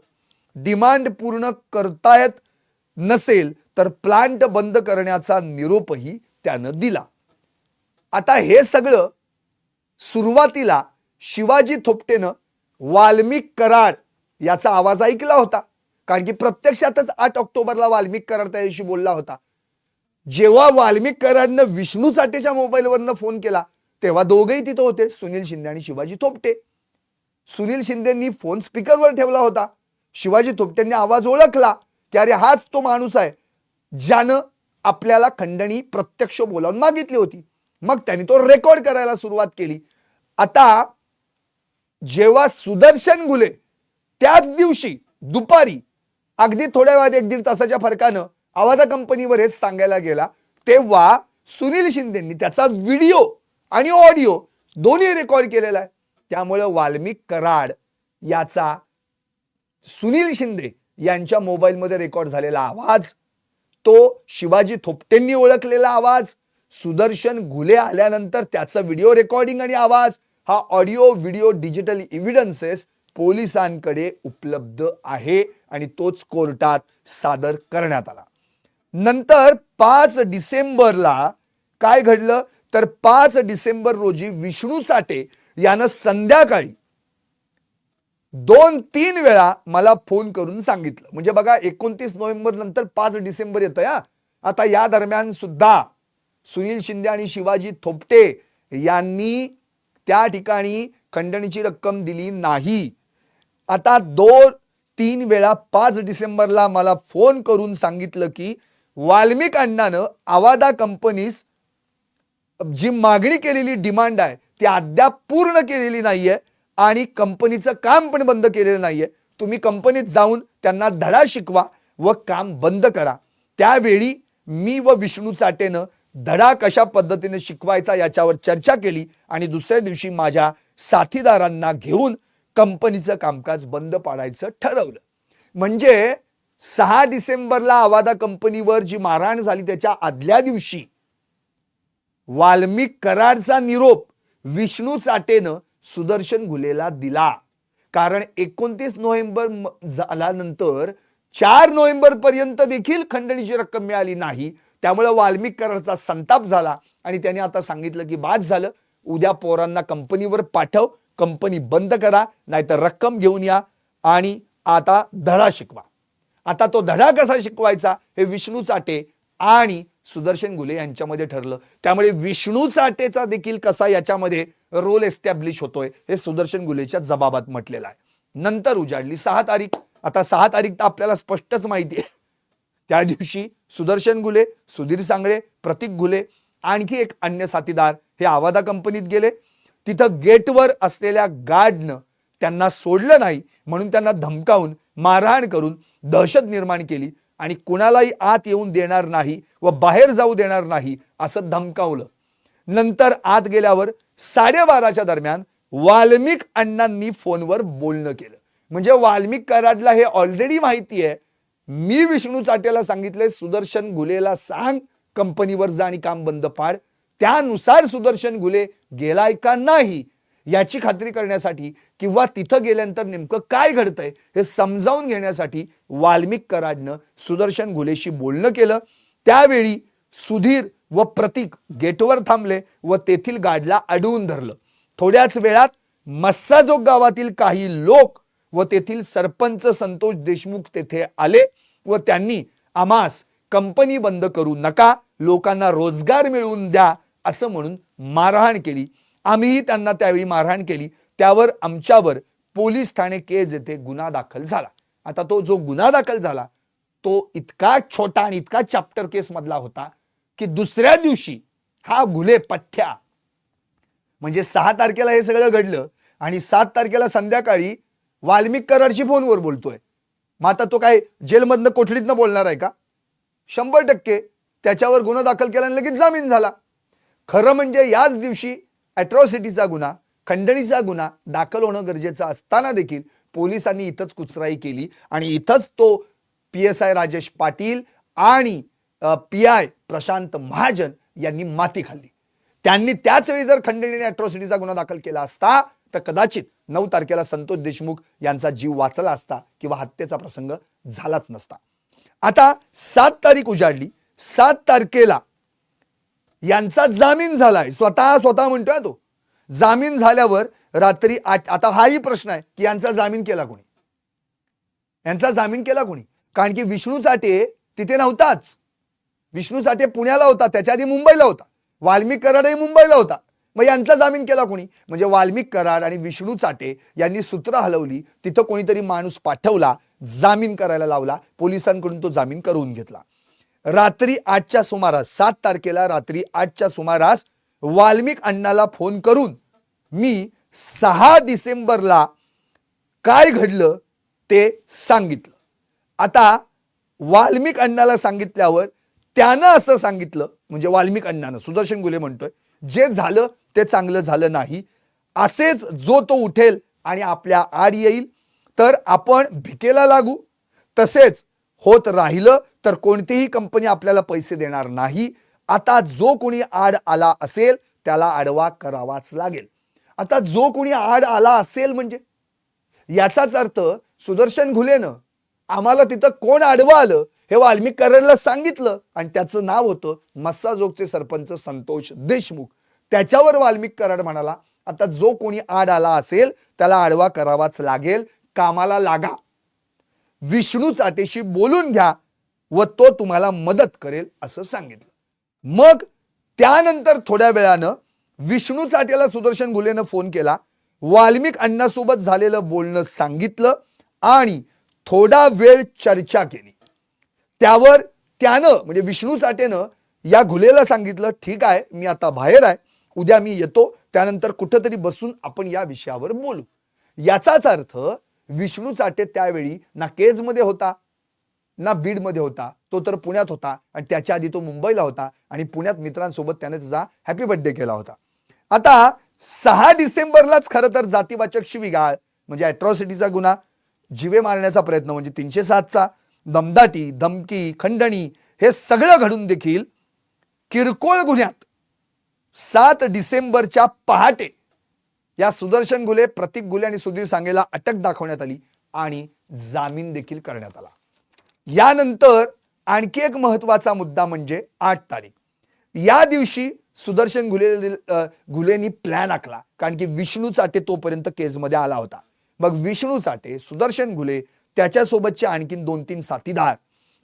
डिमांड पूर्ण करतायत नसेल तर प्लांट बंद करण्याचा निरोपही त्यानं दिला. आता हे सगळं सुरुवातीला शिवाजी थोपटेनं वाल्मिक कराड याचा आवाज ऐकला होता, कारण की प्रत्यक्षातच 8 ऑक्टोबरला वाल्मिक कराड त्याच्याशी बोलला होता. जेव्हा वाल्मिक कराडनं विष्णू चाटेच्या मोबाईलवरनं फोन केला तेव्हा दोघेही तिथं होते, सुनील शिंदे आणि शिवाजी थोपटे. सुनील शिंदेंनी फोन स्पीकरवर ठेवला होता. शिवाजी थोपटेंनी आवाज ओळखला की अरे हाच तो माणूस आहे ज्यानं आपल्याला खंडणी प्रत्यक्ष बोलावून मागितली होती. मग त्यांनी तो रेकॉर्ड करायला सुरुवात केली. आता जेव्हा सुदर्शन घुले त्याच दिवशी दुपारी अगदी थोड्या वेळात 1-1.5 तासाच्या फरकानं आवादा कंपनीवर हेच सांगायला गेला, तेव्हा सुनील शिंदेंनी त्याचा व्हिडिओ आणि ऑडिओ दोन्ही रेकॉर्ड केलेला आहे. त्यामुळे वाल्मिक कराड याचा सुनील शिंदे यांच्या मोबाईलमध्ये रेकॉर्ड झालेला आवाज, तो शिवाजी थोपटेंनी ओळखलेला आवाज, सुदर्शन घुले आल्यानंतर त्याचा व्हिडिओ रेकॉर्डिंग आणि आवाज, हा ऑडिओ व्हिडिओ डिजिटल एव्हिडन्सेस पोलिसांकडे उपलब्ध आहे आणि तोच कोर्टात सादर करण्यात आला. नंतर 5 डिसेंबरला काय घडलं तर 5 डिसेंबर रोजी विष्णू चाटे यानं संध्याकाळी 2-3 वेळा मला फोन करून सांगितलं. म्हणजे बघा 29 नोव्हेंबर नंतर 5 डिसेंबर येतं या. आता या दरम्यान सुद्धा सुनील शिंदे आणि शिवाजी थोपटे यांनी त्या ठिकाणी खंडणीची रक्कम दिली नाही. आता 2-3 वेळा 5 डिसेंबरला मला फोन करून सांगितलं की वाल्मिक अण्णानं आवादा कंपनीस जी मागणी केलेली डिमांड आहे ती अद्याप पूर्ण केलेली नाहीये आणि कंपनीचं काम पण बंद केलेलं नाहीये. तुम्ही कंपनीत जाऊन त्यांना धडा शिकवा व काम बंद करा. त्यावेळी मी व विष्णू चाटेनं धडा कशा पद्धतीने शिकवायचा याच्यावर चर्चा केली आणि दुसऱ्या दिवशी माझ्या साथीदारांना घेऊन कंपनीचं कामकाज बंद पाडायचं ठरवलं. म्हणजे 6 डिसेंबरला आवादा कंपनीवर जी मारहाण झाली त्याच्या आदल्या दिवशी वाल्मिक कराडचा निरोप विष्णू चाटेनं सुदर्शन घुलेला दिला. कारण 29 नोव्हेंबर झाल्यानंतर 4 नोव्हेंबर पर्यंत देखील खंडणीची रक्कम मिळाली नाही. त्यामुळे वाल्मिक कराडचा संताप झाला आणि त्याने आता सांगितलं की बाद झालं, उद्या पोरांना कंपनीवर पाठव, कंपनी बंद करा, नाहीतर रक्कम घेऊन या आणि आता धडा शिकवा. आता तो धडा कसा शिकवायचा हे विष्णू चाटे आणि सुदर्शन घुले यांच्यामध्ये ठरलं. त्यामुळे विष्णू चाटेचा देखील कसा याच्यामध्ये रोल एस्टॅब्लिश होतोय हे सुदर्शन घुलेच्या जबाबात म्हटलेलं आहे. नंतर उजाडली 6 तारीख. आता 6 तारीख तर आपल्याला स्पष्टच माहिती आहे. त्या दिवशी सुदर्शन घुले, सुधीर सांगळे, प्रतीक घुले, आणखी एक अन्य साथीदार हे आवादा कंपनीत गेले. तिथं गेटवर असलेल्या गार्डनं त्यांना सोडलं नाही म्हणून त्यांना धमकावून मारहाण करून दहशत निर्माण केली आणि कुणालाही आत येऊन देणार नाही व बाहेर जाऊ देणार नाही असं धमकावलं. नंतर आत गेल्यावर 12:30च्या दरम्यान वाल्मिक अण्णांनी फोनवर बोलणं केलं. म्हणजे वाल्मिक कराडला हे ऑलरेडी माहिती आहे, मी विष्णू चाटेला सांगितले सुदर्शन घुलेला सांग कंपनीवर जा आणि काम बंद पाड. त्यानुसार सुदर्शन घुले गेलाय का नाही याची खात्री करण्यासाठी किंवा तिथं गेल्यानंतर नेमकं काय घडतंय हे समजावून घेण्यासाठी वाल्मिक कराडनं सुदर्शन घुलेशी बोलणं केलं. त्यावेळी सुधीर व प्रतीक गेटवर थांबले व तेथील गार्डला अडवून धरलं. थोड्याच वेळात मस्साजोग गावातील काही लोक व तेथील सरपंच संतोष देशमुख तेथे आले व त्यांनी आम्हास कंपनी बंद करू नका, लोकांना रोजगार मिळवून द्या असं म्हणून मारहाण केली. आम्हीही त्यांना त्यावेळी मारहाण केली. त्यावर आमच्यावर पोलीस ठाणे केज येथे गुन्हा दाखल झाला. आता तो जो गुन्हा दाखल झाला तो इतका छोटा आणि इतका चॅप्टर केस मधला होता की दुसऱ्या दिवशी हा घुले पठ्ठ्या म्हणजे 6 तारखेला हे सगळं घडलं आणि 7 तारखेला संध्याकाळी वाल्मिक कराडशी फोनवर बोलतोय. मग आता तो काय जेलमधनं कोठडीतनं बोलणार आहे का? 100% त्याच्यावर गुन्हा दाखल केला आणि लगेच जामीन झाला. खरं म्हणजे याच दिवशी अॅट्रॉसिटीचा गुन्हा, खंडणीचा गुन्हा दाखल होणं गरजेचं असताना देखील पोलिसांनी इथंच कुचराई केली आणि इथंच तो PSI राजेश पाटील आणि PI प्रशांत महाजन यांनी माती खाल्ली. त्यांनी त्याच वेळी जर खंडणी आणि अॅट्रॉसिटीचा गुन्हा दाखल केला असता तर कदाचित 9 तारखेला संतोष देशमुख यांचा जीव वाचला असता किंवा हत्येचा प्रसंग झालाच नसता. आता 7 तारीख उजाडली. 7 तारखेला यांचा जामीन झालाय. स्वतः म्हणतोय तो. जामीन झाल्यावर रात्री 8. आता हाही प्रश्न आहे की यांचा जामीन केला कोणी? यांचा जामीन केला कोणी? कारण की विष्णू चाटे तिथे नव्हताच. विष्णू चाटे पुण्याला होता, त्याच्या आधी मुंबईला होता. वाल्मिक कराडही मुंबईला होता. मग यांचा जामीन केला कोणी? म्हणजे वाल्मिक कराड आणि विष्णू चाटे यांनी सूत्र हलवली. तिथं कोणीतरी माणूस पाठवला, जामीन करायला लावला, पोलिसांकडून तो जामीन करून घेतला. रात्री 8च्या सुमारास 7 तारखेला रात्री 8च्या सुमारास वाल्मिक अण्णाला फोन करून मी 6 डिसेंबरला काय घडलं ते सांगितलं. आता वाल्मिक अण्णाला सांगितल्यावर त्यानं असं सांगितलं, म्हणजे वाल्मिक अण्णानं, सुदर्शन घुले म्हणतोय जे झालं ते चांगलं झालं नाही. असेच जो तो उठेल आणि आपल्या आड येईल तर आपण भिकेला लागू. तसेच होत राहिलं तर कोणतीही कंपनी आपल्याला पैसे देणार नाही. आता जो कोणी आड आला असेल त्याला आडवा करावाच लागेल. आता जो कोणी आड आला असेल म्हणजे याचाच अर्थ सुदर्शन घुलेनं आम्हाला तिथं कोण आडवं आलं हे वाल्मिक कराडला सांगितलं आणि त्याचं नाव होतं मस्साजोगचे सरपंच संतोष देशमुख. त्याच्यावर वाल्मिक कराड म्हणाला आता जो कोणी आड आला असेल त्याला आडवा करावाच लागेल, कामाला लागा, विष्णू चाटेशी बोलून घ्या व तो तुम्हाला मदत करेल असं सांगितलं. मग त्यानंतर थोड्या वेळानं विष्णू चाटेला सुदर्शन घुलेनं फोन केला, वाल्मिक अण्णासोबत झालेलं बोलणं सांगितलं आणि थोडा वेळ चर्चा केली. त्यावर त्यानं म्हणजे विष्णू चाटेनं या घुलेला सांगितलं ठीक आहे मी आता बाहेर आहे, उद्या मी येतो, त्यानंतर कुठेतरी बसून आपण या विषयावर बोलू. याचाच अर्थ विष्णू चाटे त्यावेळी ना केजमध्ये होता ना बीडमध्ये होता, तो तर पुण्यात होता आणि त्याच्या आधी तो मुंबईला होता आणि पुण्यात मित्रांसोबत त्याने त्याचा हॅपी बर्थडे केला होता. आता 6 डिसेंबरलाच खरं तर जातीवाचक शिवीगाळ म्हणजे अॅट्रॉसिटीचा गुन्हा, जीवे मारण्याचा प्रयत्न म्हणजे 307चा, दमदाटी, धमकी, खंडणी हे सगळं घडून देखील किरकोळ गुन्ह्यात 7 डिसेंबरच्या पहाटे या सुदर्शन घुले, प्रतीक घुले आणि सुधीर सांगेला अटक दाखवण्यात आली आणि जामीन देखील करण्यात आला. यानंतर आणखी एक महत्वाचा मुद्दा म्हणजे 8 तारीख. या दिवशी सुदर्शन घुलेनी प्लॅन आखला कारण की विष्णू चाटे तोपर्यंत केजमध्ये आला होता. मग विष्णू चाटे, सुदर्शन घुले त्याच्यासोबतचे आणखीन 2-3 साथीदार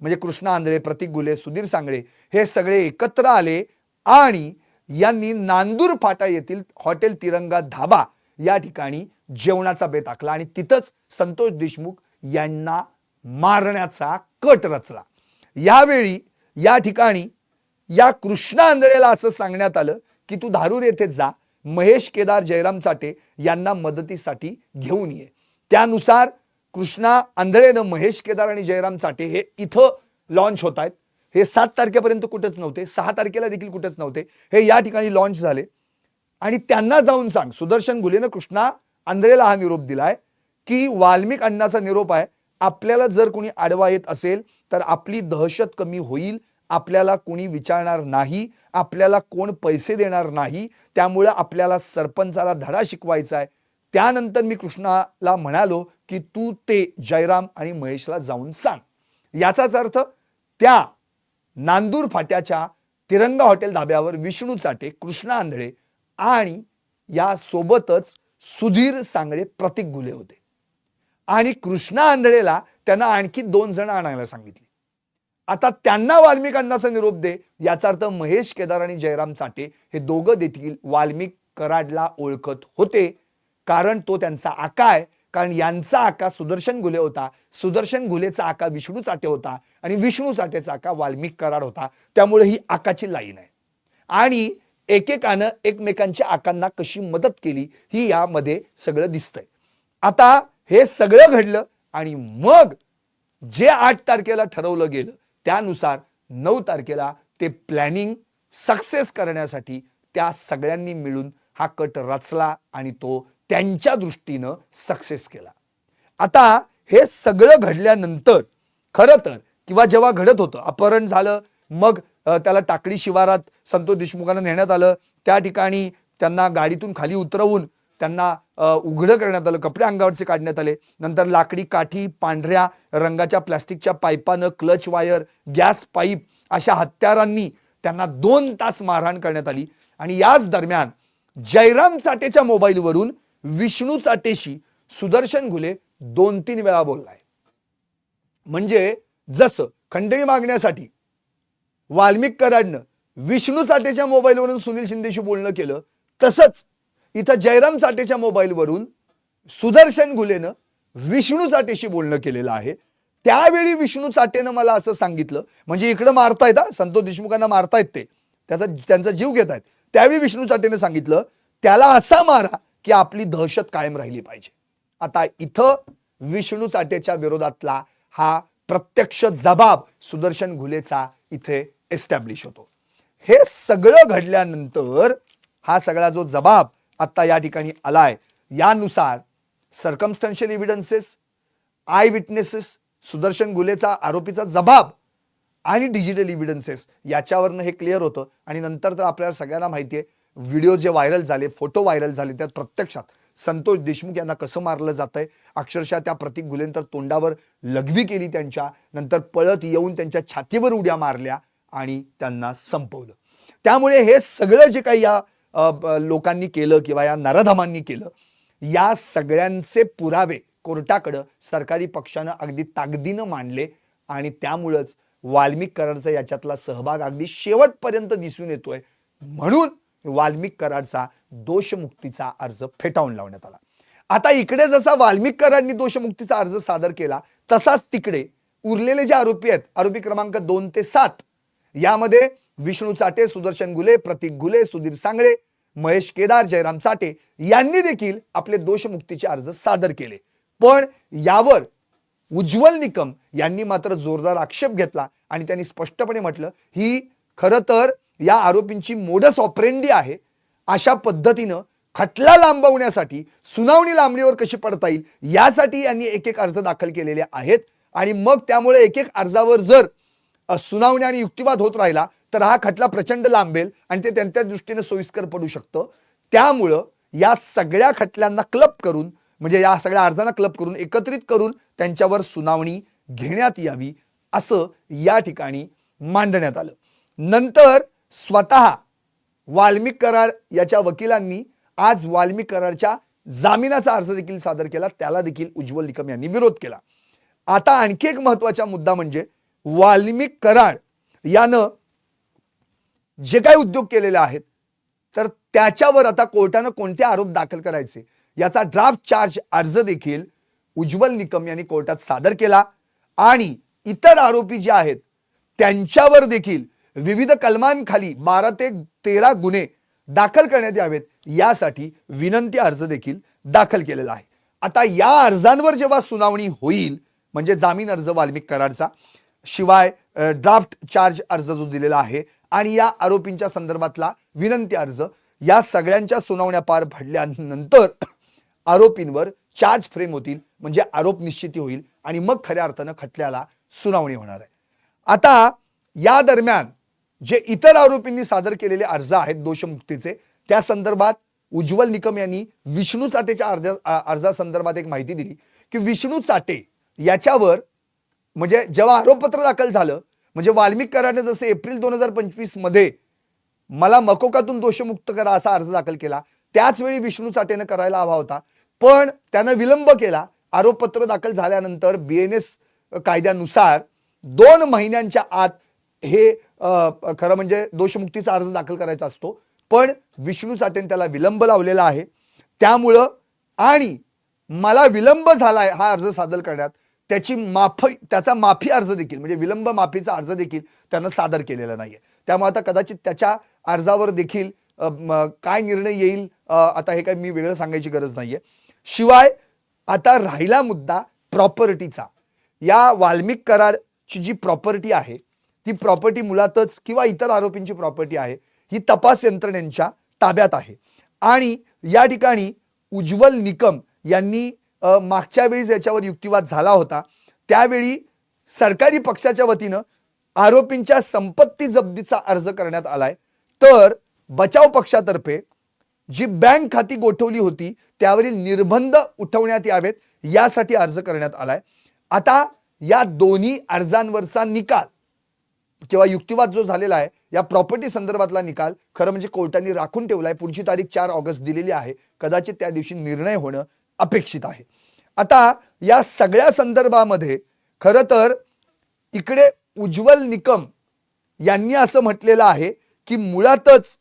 म्हणजे कृष्णा आंधळे, प्रतीक गुले, सुधीर सांगळे हे सगळे एकत्र आले आणि यांनी नांदूर फाटा येथील हॉटेल तिरंगा धाबा या ठिकाणी जेवणाचा बेत आखला आणि तिथंच संतोष देशमुख यांना मारण्याचा कट रचला। यावेळी या ठिकाणी या कृष्णा आंधळेला असं सांगण्यात आलं की तू धारूर येथे जा, महेश केदार, जयराम चाटे यांना मदतीसाठी घेऊन ये। त्यानुसार कृष्णा आंधळेनं महेश केदार आणि जयराम चाटे हे इथं लॉन्च होत आहेत। हे 7 तारखेपर्यंत कुठेच नव्हते, 6 तारखेला देखील कुठेच नव्हते, हे या ठिकाणी लॉन्च झाले आणि त्यांना जाऊन सांग, सुदर्शन घुलेनं कृष्णा आंधळेला हा निरोप दिलाय की वाल्मिक अण्णाचा निरोप आहे, आपल्याला जर कोणी आडवा येत असेल तर आपली दहशत कमी होईल, आपल्याला कोणी विचारणार नाही, आपल्याला कोण पैसे देणार नाही, त्यामुळे आपल्याला सरपंचाला धडा शिकवायचा आहे। त्यानंतर मी कृष्णाला म्हणालो की तू ते जयराम आणि महेशला जाऊन सांग। याचाच अर्थ त्या नांदूर फाट्याच्या तिरंगा हॉटेल धाब्यावर विष्णू चाटे, कृष्णा आंधळे आणि या सोबतच सुधीर सांगळे, प्रतीक गुले होते आणि कृष्णा आंधळेला त्यांना आणखी 2 जण आणायला सांगितले। आता त्यांना वाल्मिक अण्णाचा निरोप दे, याचा अर्थ महेश केदार आणि जयराम चाटे हे दोघं देखील वाल्मिक कराडला ओळखत होते, कारण तो त्यांचा आका आहे। कारण यांचा आका सुदर्शन घुले होता, सुदर्शन घुलेचा आका विष्णू चाटे होता आणि विष्णू चाटेचा आका वाल्मिक कराड होता, त्यामुळे ही आकाची लाईन आहे आणि एकेकानं एकमेकांच्या आकांना कशी मदत केली ही यामध्ये सगळं दिसतंय। आता हे सगळं घडलं आणि मग जे 8 तारखेला ठरवलं गेलं त्यानुसार 9 तारखेला ते प्लॅनिंग सक्सेस करण्यासाठी त्या सगळ्यांनी मिळून हा कट रचला आणि तो त्यांच्या दृष्टीनं सक्सेस केला। आता हे सगळं घडल्यानंतर खरं तर किंवा जेव्हा घडत होतं, अपहरण झालं, मग त्याला टाकळी शिवारात संतोष देशमुखांना नेण्यात आलं, त्या ठिकाणी त्यांना गाडीतून खाली उतरवून त्यांना उघडं करण्यात आलं, कपडे अंगावरचे काढण्यात आले, नंतर लाकडी काठी, पांढऱ्या रंगाच्या प्लास्टिकच्या पाईपानं, क्लच वायर, गॅस पाईप अशा हत्यारांनी त्यांना 2 तास मारहाण करण्यात आली आणि याच दरम्यान जयराम चाटेच्या मोबाईलवरून विष्णू चाटेशी सुदर्शन घुले 2-3 वेळा बोललाय। म्हणजे जसं खंडणी मागण्यासाठी वाल्मिक कराडनं विष्णू चाटेच्या मोबाईलवरून सुनील शिंदेशी बोलणं केलं, तसंच इथं जयराम चाटेच्या मोबाईलवरून सुदर्शन घुलेनं विष्णू चाटेशी बोलणं केलेलं आहे। त्यावेळी विष्णू चाटेनं मला असं सांगितलं, म्हणजे इकडे मारतायत, संतोष देशमुखांना मारतायत, ते त्यांचा जीव घेत आहेत, त्यावेळी विष्णू चाटेनं सांगितलं त्याला असा मारा की आपली दहशत कायम राहिली पाहिजे। आता इथं विष्णू चाटेच्या विरोधातला हा प्रत्यक्ष जबाब सुदर्शन घुलेचा इथे एस्टॅब्लिश होतो। हे सगळं घडल्यानंतर हा सगळा जो जबाब आता या ठिकाणी आलाय, यानुसार सर्कमस्टन्शियल एव्हिडन्सेस, आय विटनेसेस, सुदर्शन घुलेचा आरोपीचा जबाब आणि डिजिटल एव्हिडन्सेस याच्यावरनं हे क्लिअर होतं। आणि नंतर तर आपल्याला सगळ्यांना माहिती आहे, व्हिडिओ जे व्हायरल झाले, फोटो व्हायरल झाले, त्यात प्रत्यक्षात संतोष देशमुख यांना कसं मारलं जातंय, अक्षरशः त्या प्रतीक गुलेंतर तोंडावर लघवी केली, त्यांच्या नंतर पळत येऊन त्यांच्या छातीवर उड्या मारल्या आणि त्यांना संपवलं। त्यामुळे हे सगळं जे काही या लोकांनी केलं किंवा या नराधमांनी केलं, या सगळ्यांचे पुरावे कोर्टाकडे सरकारी पक्षानं अगदी ताकदीनं मांडले आणि त्यामुळेच वाल्मिक कराडचा याच्यातला सहभाग अगदी शेवटपर्यंत दिसून येतोय, म्हणून वाल्मिक कराडचा दोषमुक्तीचा अर्ज फेटाळून लावण्यात आला। आता इकडे जसा वाल्मिक कराडनी दोषमुक्तीचा अर्ज सादर केला, तसाच तिकडे उरलेले जे आरोपी आहेत, आरोपी क्रमांक 2 ते 7, यामध्ये विष्णू चाटे, सुदर्शन घुले, प्रतीक घुले, सुधीर सांगळे, महेश केदार, जयराम चाटे यांनी देखील आपले दोषमुक्तीचे अर्ज सादर केले। पण यावर उज्ज्वल निकम यांनी मात्र जोरदार आक्षेप घेतला आणि त्यांनी स्पष्टपणे म्हटलं, ही खरं तर या आरोपींची मोडस ऑपरेंडी आहे, अशा पद्धतीनं खटला लांबवण्यासाठी, सुनावणी लांबणीवर कशी पडता येईल यासाठी यांनी एक अर्ज दाखल केलेले आहेत आणि मग त्यामुळे एक अर्जावर जर सुनावणी आणि युक्तिवाद होत राहिला तर हा खटला प्रचंड लांबेल आणि ते त्यांच्या दृष्टीने सोयीस्कर पडू शकतं। त्यामुळे या सगळ्या खटल्यांना क्लब करून, म्हणजे या सगळ्या अर्जांना क्लब करून एकत्रित करून त्यांच्यावर सुनावणी घेण्यात यावी असं या ठिकाणी मांडण्यात आलं। नंतर स्वतः वाल्मिक कराड याच्या वकिलांनी आज वाल्मिक कराडच्या जामिनाचा अर्ज देखील सादर केला, त्याला देखील उज्ज्वल निकम यांनी विरोध केला। आता आणखी एक महत्वाचा मुद्दा म्हणजे वाल्मिक कराड यानं जे काही उद्योग केलेले आहेत तर त्याच्यावर आता कोर्टानं कोणते आरोप दाखल करायचे याचा ड्राफ्ट चार्ज अर्ज देखील उज्ज्वल निकम यांनी कोर्टात सादर केला आणि इतर आरोपी जे आहेत त्यांच्यावर देखील विविध कलमांखाली 12 ते 13 गुन्हे दाखल करण्यात यावेत यासाठी विनंती अर्ज देखील दाखल केलेला आहे। आता या अर्जांवर जेव्हा सुनावणी होईल म्हणजे जामीन अर्ज वाल्मिक कराडचा शिवाय ड्राफ्ट चार्ज अर्ज जो दिलेला आहे आणि या आरोपींच्या संदर्भातला विनंती अर्ज या सगळ्यांच्या सुनावण्या पार पडल्यानंतर आरोपींवर चार्ज फ्रेम होतील म्हणजे आरोप निश्चिती होईल आणि मग खऱ्या अर्थानं खटल्याला सुनावणी होणार आहे। आता या दरम्यान जे इतर आरोपींनी सादर केलेले अर्ज आहेत दोषमुक्तीचे त्या संदर्भात उज्ज्वल निकम यांनी विष्णू चाटेच्या अर्जासंदर्भात एक माहिती दिली की विष्णू चाटे याच्यावर म्हणजे जेव्हा आरोपपत्र दाखल झालं म्हणजे वाल्मिक कराडने जसे एप्रिल 2025 मध्ये मला मकोकातून दोषमुक्त करा असा अर्ज दाखल केला त्याच वेळी विष्णू चाटेने करायला हवा होता पण त्याने विलंब केला। आरोपपत्र दाखल झाल्यानंतर BNS कायद्यानुसार 2 महिन्यांच्या आत हे खरं म्हणजे दोषमुक्तीचा अर्ज दाखल करायचा असतो पण विष्णू चाटेने त्याला विलंब लावलेला आहे त्यामुळं आणि मला विलंब झालाय हा अर्ज सादर करण्यात त्याचा माफी अर्ज देखील म्हणजे विलंब माफीचा अर्ज देखील त्यानं सादर केलेला नाहीये त्यामुळे आता कदाचित त्याच्या अर्जावर देखील काय निर्णय येईल आता हे काय मी वेगळं सांगायची गरज नाहीये। शिवाय आता राहिला मुद्दा प्रॉपर्टीचा या वाल्मिक कराडची जी प्रॉपर्टी आहे ती प्रॉपर्टी मुळातच किंवा इतर आरोपींची प्रॉपर्टी आहे ही तपास यंत्रणेच्या ताब्यात आहे आणि या ठिकाणी उज्ज्वल निकम यांनी मागच्या वेळी याच्यावर युक्तिवाद झाला होता त्यावेळी सरकारी पक्षाच्या वतीनं आरोपींच्या संपत्ती जप्तीचा अर्ज करण्यात आलाय तर बचाव पक्षातर्फे जी बँक खाती गोठवली होती त्यावरील निर्बंध उठवण्यात यावेत यासाठी अर्ज करण्यात आलाय। आता या दोन्ही अर्जांवरचा निकाल किंवा युक्तिवाद जो झालेला आहे या प्रॉपर्टी संदर्भातला निकाल खरं म्हणजे कोर्टाने राखून ठेवलाय पुढची तारीख 4 ऑगस्ट दिलेली आहे कदाचित त्या दिवशी निर्णय होणं अपेक्षित आहे। आता या सगळ्या संदर्भामध्ये खरं तर इकडे उज्ज्वल निकम यांनी असं म्हटलेलं आहे की मुळातच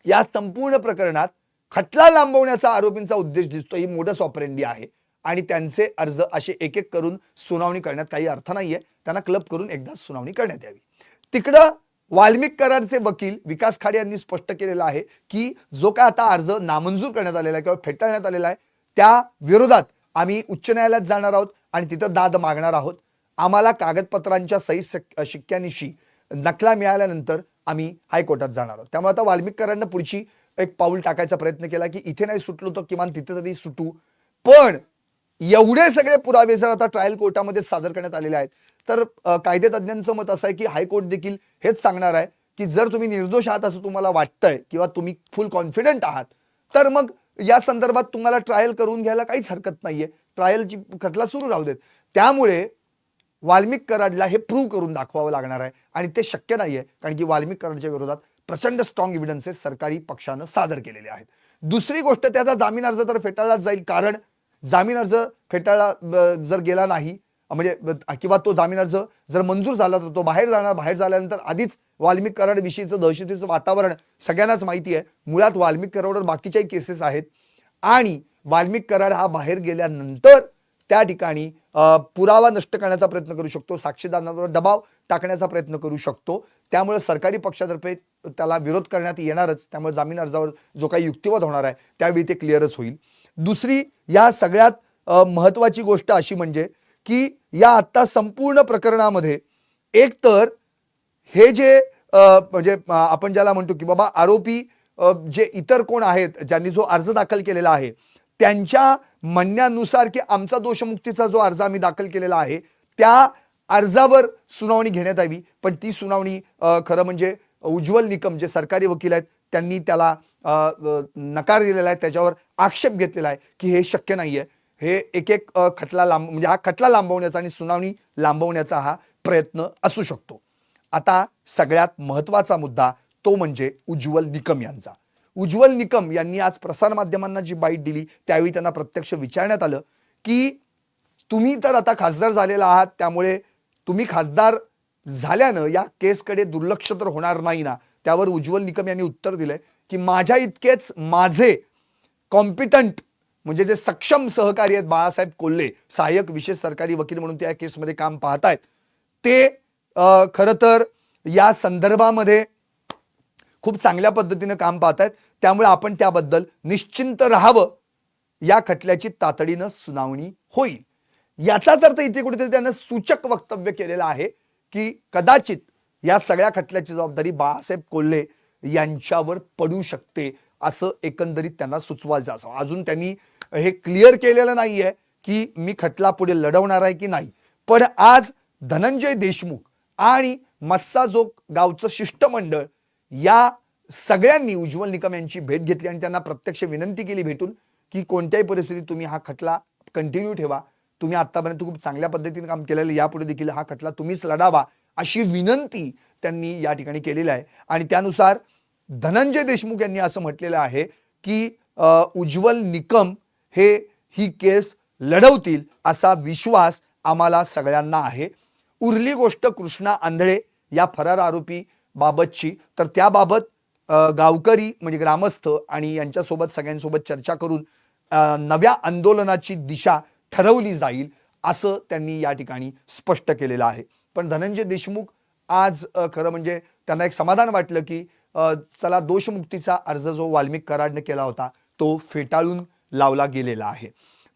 या संपूर्ण प्रकरणात खटला लांबवण्याचा आरोपींचा उद्देश दिसतो ही मोडस ऑपरेंडी आहे आणि त्यांचे अर्ज असे एक एक करून सुनावणी करण्यात काही अर्थ नाहीये त्यांना क्लब करून एकदा सुनावणी करण्यात यावी। तिकडं वाल्मिक कराडचे वकील विकास खाडे यांनी स्पष्ट केलेलं आहे की जो काय आता अर्ज नामंजूर करण्यात आलेला आहे किंवा फेटाळण्यात आलेला आहे त्या विरोधात आम्ही उच्च न्यायालयात जाणार आहोत आणि तिथं दाद मागणार आहोत। आम्हाला कागदपत्रांच्या सही शिक्क्यानिशी नकला मिळाल्यानंतर आम्ही हायकोर्टात जाणार आहोत। त्यामुळे आता वाल्मिक कराडनं पुढची एक पाऊल टाकायचा प्रयत्न केला की इथे नाही सुटलो तर किमान तिथे तरी सुटू पण एवढे सगळे पुरावे जर आता ट्रायल कोर्टामध्ये सादर करण्यात आलेले आहेत तर कायदेतज्ञांचं मत असं आहे की हायकोर्ट देखील हेच सांगणार आहे की जर तुम्ही निर्दोष आहात असं तुम्हाला वाटतंय किंवा तुम्ही फुल कॉन्फिडंट आहात तर मग या संदर्भात तुम्हाला ट्रायल करून घ्यायला काहीच हरकत नाहीये ट्रायलची खटला सुरू राहू देत। त्यामुळे वाल्मिक कराडला हे प्रूव्ह करून दाखवावं लागणार आहे आणि ते शक्य नाहीये कारण की वाल्मिक कराडच्या विरोधात प्रचंड स्ट्रॉंग एव्हिडन्सेस सरकारी पक्षानं सादर केलेले आहेत। दुसरी गोष्ट त्याचा जामीन अर्ज तर फेटाळलाच जाईल कारण जामीन अर्ज फेटाळला जर गेला नाही म्हणजे किंवा तो जामीन अर्ज जर मंजूर झाला तर तो बाहेर जाणार बाहेर झाल्यानंतर आधीच वाल्मिक कराड विषयीचं दहशतीचं वातावरण सगळ्यांनाच माहिती आहे। मुळात वाल्मिक कराडवर बाकीच्याही केसेस आहेत आणि वाल्मिक कराड हा बाहेर गेल्यानंतर त्या ठिकाणी पुरावा नष्ट करण्याचा प्रयत्न करू शकतो साक्षीदारांवर दबाव टाकण्याचा प्रयत्न करू शकतो त्यामुळे सरकारी पक्षातर्फे त्याला विरोध करण्यात येणारच त्यामुळे जामीन अर्जावर जो काही युक्तिवाद होणार आहे त्यावेळी ते क्लिअरच होईल। दुसरी या सगळ्यात महत्त्वाची गोष्ट अशी म्हणजे की या आता संपूर्ण प्रकरणामध्ये एक तर हे जे म्हणजे आपण ज्याला म्हणतो की बाबा आरोपी जे इतर कोण आहेत ज्यांनी जो अर्ज दाखल केलेला आहे त्यांच्या म्हणण्यानुसार की आमचा दोषमुक्तीचा जो अर्ज आम्ही दाखल केलेला आहे त्या अर्जावर सुनावणी घेण्यात यावी पण ती सुनावणी खरं म्हणजे उज्ज्वल निकम जे सरकारी वकील आहेत त्यांनी त्याला नकार दिलेला आहे त्याच्यावर आक्षेप घेतलेला आहे की हे शक्य नाहीये हे एक खटला म्हणजे हा खटला लांबवण्याचा आणि सुनावणी लांबवण्याचा हा प्रयत्न असू शकतो। आता सगळ्यात महत्त्वाचा मुद्दा तो म्हणजे उज्ज्वल निकम यांचा। उज्ज्वल निकम यांनी आज प्रसार माध्यमांना जी बाईट दिली त्यावेळी त्यांना प्रत्यक्ष विचारण्यात आलं की तुम्ही तर आता खासदार झालेला आहात, त्यामुळे तुम्ही खासदार झाल्यानं या केसकडे दुर्लक्ष तर होणार नाही ना. त्यावर उज्ज्वल निकम यांनी उत्तर दिलंय की माझ्या इतकेच माझे कॉम्पिटंट म्हणजे जे सक्षम सहकारी आहेत बाळासाहेब कोल्हे, सहाय्यक विशेष सरकारी वकील म्हणून त्या केसमध्ये काम पाहतायत, ते खरं तर या संदर्भामध्ये खूप चांगल्या पद्धतीने काम पाहतायत. त्यामुळे आपण त्याबद्दल निश्चिंत राहावं. या खटल्याची तातडीनं सुनावणी होईल. याचाच अर्थ इथे कुठेतरी त्यानं सूचक वक्तव्य केलेलं आहे की कदाचित या सगळ्या खटल्याची जबाबदारी बाळासाहेब कोल्हे यांच्यावर पडू शकते, असं एकंदरीत त्यांना सुचवायचं असावं. अजून त्यांनी हे क्लिअर केलेलं नाहीये की मी खटला पुढे लढवणार आहे की नाही. पण आज धनंजय देशमुख आणि मस्साजोग गावचं शिष्टमंडळ या सगळ्यांनी उज्ज्वल निकम यांची भेट घेतली आणि त्यांना प्रत्यक्ष विनंती केली भेटून की कोणत्याही परिस्थितीत तुम्ही हा खटला कंटिन्यू ठेवा. तुम्ही आतापर्यंत खूप चांगल्या पद्धतीने काम केलेलं, यापुढे देखील हा खटला तुम्हीच लढावा अशी विनंती त्यांनी या ठिकाणी केलेली आहे. आणि त्यानुसार धनंजय देशमुख यांनी असं म्हटलेलं आहे की उज्ज्वल निकम हे ही केस लढवतील असा विश्वास आम्हाला सगळ्यांना आहे. उरली गोष्ट कृष्णा आंधळे या फरार आरोपी बाबतची, तर त्याबाबत गावकरी म्हणजे ग्रामस्थ आणि यांच्यासोबत सगळ्यांसोबत चर्चा करून नव्या आंदोलनाची दिशा ठरवली जाईल असं त्यांनी या ठिकाणी स्पष्ट केलेलं आहे. पण धनंजय देशमुख आज खरं म्हणजे त्यांना एक समाधान वाटलं की चला दोषमुक्तीचा अर्ज जो वाल्मिक कराडने केला होता तो फेटाळून लावला गेलेला आहे.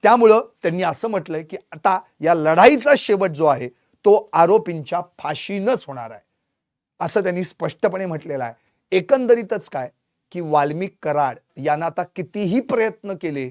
त्यामुळं त्यांनी असं म्हटलंय की आता या लढाईचा शेवट जो आहे तो आरोपींच्या फाशीनंच होणार आहे असं त्यांनी स्पष्टपणे म्हटलेलं आहे. एकंदरीतच काय की वाल्मिक कराड यांना आता कितीही प्रयत्न केले,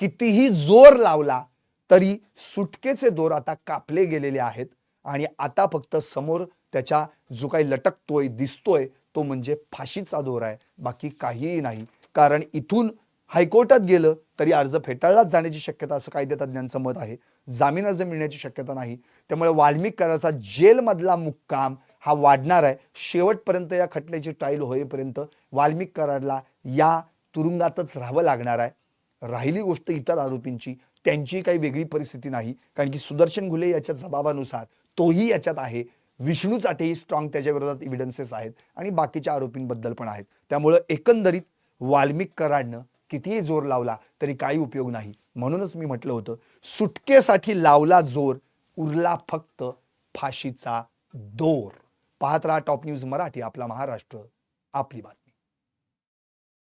कितीही जोर लावला तरी सुटकेचे दोर आता कापले गेलेले आहेत आणि आता फक्त समोर त्याच्या जो काही लटकतोय दिसतोय तो म्हणजे फाशीचा दोर आहे, बाकी काहीही नाही. कारण इथून हायकोर्टात गेलं तरी अर्ज फेटाळलाच जाण्याची शक्यता असं कायदेतज्ञांचं मत आहे. जामीन अर्ज मिळण्याची शक्यता नाही. त्यामुळे वाल्मिक कराडचा जेलमधला मुक्काम हा वाढणार आहे. शेवटपर्यंत या खटल्याची ट्रायल होईपर्यंत वाल्मिक कराडला या तुरुंगातच राहावं लागणार आहे. राहिली गोष्ट इतर आरोपींची, त्यांची काही वेगळी परिस्थिती नाही, कारण की सुदर्शन घुले याच्या जबाबानुसार तोही याच्यात आहे. विष्णू चाटेही स्ट्रॉंग त्याच्या विरोधात एव्हिडन्सेस आहेत आणि बाकीच्या आरोपींबद्दल पण आहेत. त्यामुळे एकंदरीत वाल्मिक कराडनं कितीही जोर लावला तरी काही उपयोग नाही. म्हणूनच मी म्हटलं होतं सुटकेसाठी लावला जोर, उरला फक्त फाशीचा दोर. पाहत राहा टॉप न्यूज मराठी, आपला महाराष्ट्र, आपली बात.